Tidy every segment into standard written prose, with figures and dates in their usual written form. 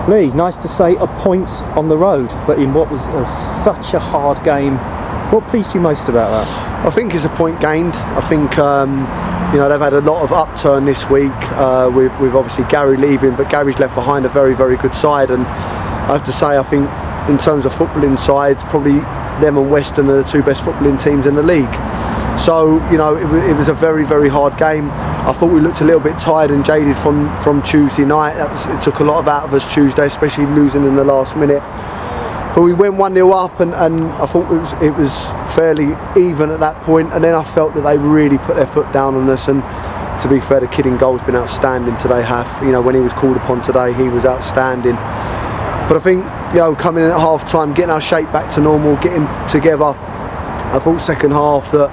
Lee, nice to say a point on the road, but in what was such a hard game. What pleased you most about that? I think it's a point gained. I think they've had a lot of upturn this week with obviously Gary leaving, but Gary's left behind a very, very good side, and I have to say I think in terms of footballing sides, probably them and Western are the two best footballing teams in the league. So it was a very, very hard game. I thought we looked a little bit tired and jaded from Tuesday night. It took a lot out of us Tuesday, especially losing in the last minute. But we went 1-0 up, and I thought it was fairly even at that point. And then I felt that they really put their foot down on us. And to be fair, the kid in goal's been outstanding today. When he was called upon today, he was outstanding. But I think coming in at half time, getting our shape back to normal, getting together. I thought second half that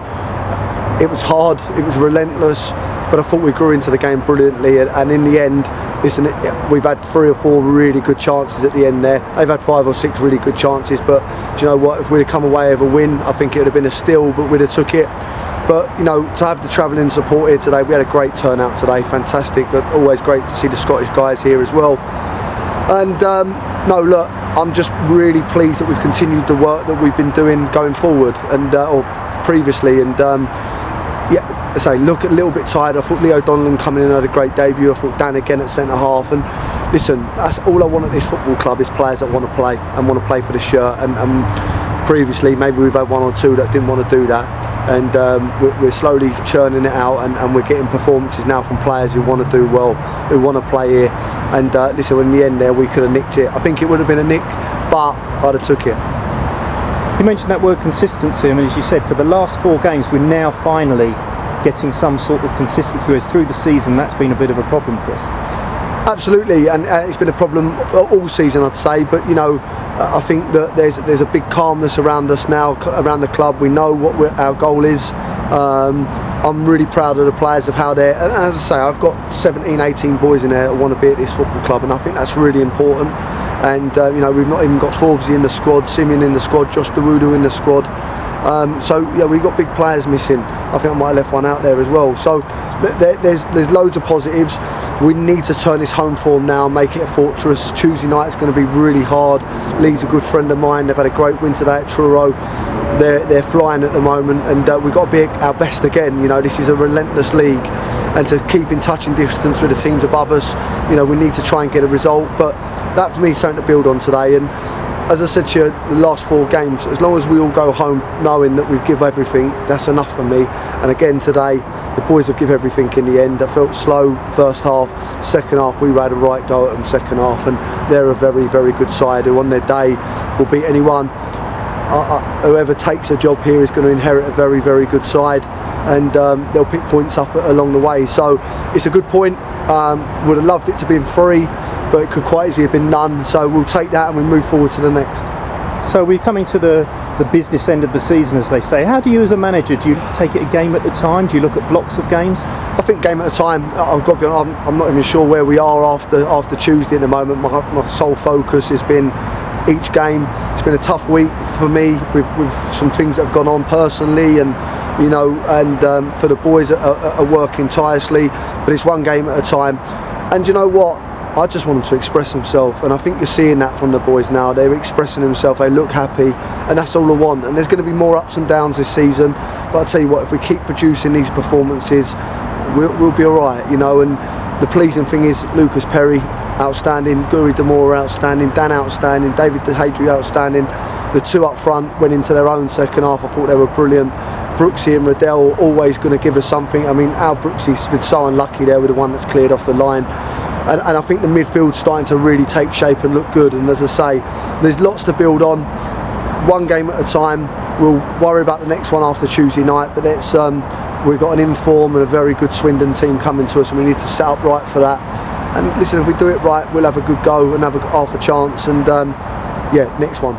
it was hard, it was relentless. But I thought we grew into the game brilliantly, and in the end, listen, we've had 3 or 4 really good chances at the end there. They've had 5 or 6 really good chances, but do you know what? If we'd have come away with a win, I think it would have been a steal, but we'd have took it. But to have the travelling support here today, we had a great turnout today, fantastic. Always great to see the Scottish guys here as well. And look, I'm just really pleased that we've continued the work that we've been doing going forward or previously, and look a little bit tired. I thought Leo Donlan coming in had a great debut. I thought Dan again at centre half, and listen, that's all I want at this football club is players that want to play and want to play for the shirt, and previously maybe we've had 1 or 2 that didn't want to do that, and we're slowly churning it out, and we're getting performances now from players who want to do well, who want to play here, and listen, in the end there we could have nicked it. I think it would have been a nick, but I'd have took it. You mentioned that word consistency. I mean, as you said, for the last 4 games we're now finally getting some sort of consistency, whereas through the season that's been a bit of a problem for us. Absolutely, and it's been a problem all season, I'd say. But I think that there's a big calmness around us now, around the club. We know what our goal is. I'm really proud of the players of how they're. And as I say, I've got 17, 18 boys in there that want to be at this football club, and I think that's really important. And we've not even got Forbesy in the squad, Simeon in the squad, Josh Dawudu in the squad. We've got big players missing. I think I might have left one out there as well. So there's loads of positives. We need to turn this home form now, make it a fortress. Tuesday night is going to be really hard. Lee's a good friend of mine. They've had a great win today at Truro. They're flying at the moment, and we've got to be at our best again. This is a relentless league, and to keep in touching distance with the teams above us, we need to try and get a result. But that for me is something to build on today. And as I said to you, the last 4 games, as long as we all go home knowing that we've given everything, that's enough for me. And again today, the boys have given everything in the end. I felt slow first half, second half we had a right go at them second half, and they're a very, very good side who on their day will beat anyone. Whoever takes a job here is going to inherit a very, very good side, and they'll pick points up along the way. So it's a good point. Would have loved it to be 3, but it could quite easily have been none. So we'll take that and we move forward to the next. So we're coming to the business end of the season, as they say. How do you, as a manager, do you take it a game at a time? Do you look at blocks of games? I think game at a time. I've got to be honest, I'm not even sure where we are after Tuesday at the moment. My sole focus has been each game. It's been a tough week for me with some things that have gone on personally, and for the boys are working tirelessly, but it's one game at a time. And you know what, I just want them to express themselves, and I think you're seeing that from the boys now. They're expressing themselves, they look happy, and that's all I want. And there's going to be more ups and downs this season, but I tell you what, if we keep producing these performances, we'll be alright, and the pleasing thing is Lucas Perry outstanding, Guri Damore outstanding, Dan outstanding, David DeHadry outstanding. The 2 up front went into their own second half. I thought they were brilliant. Brooksy and Riddell always going to give us something. I mean, our Brooksy's been so unlucky there with the one that's cleared off the line. And I think the midfield's starting to really take shape and look good. And as I say, there's lots to build on. One game at a time. We'll worry about the next one after Tuesday night. But we've got an inform and a very good Swindon team coming to us, and we need to set up right for that. And listen, if we do it right, we'll have a good go and have half a chance. And next one.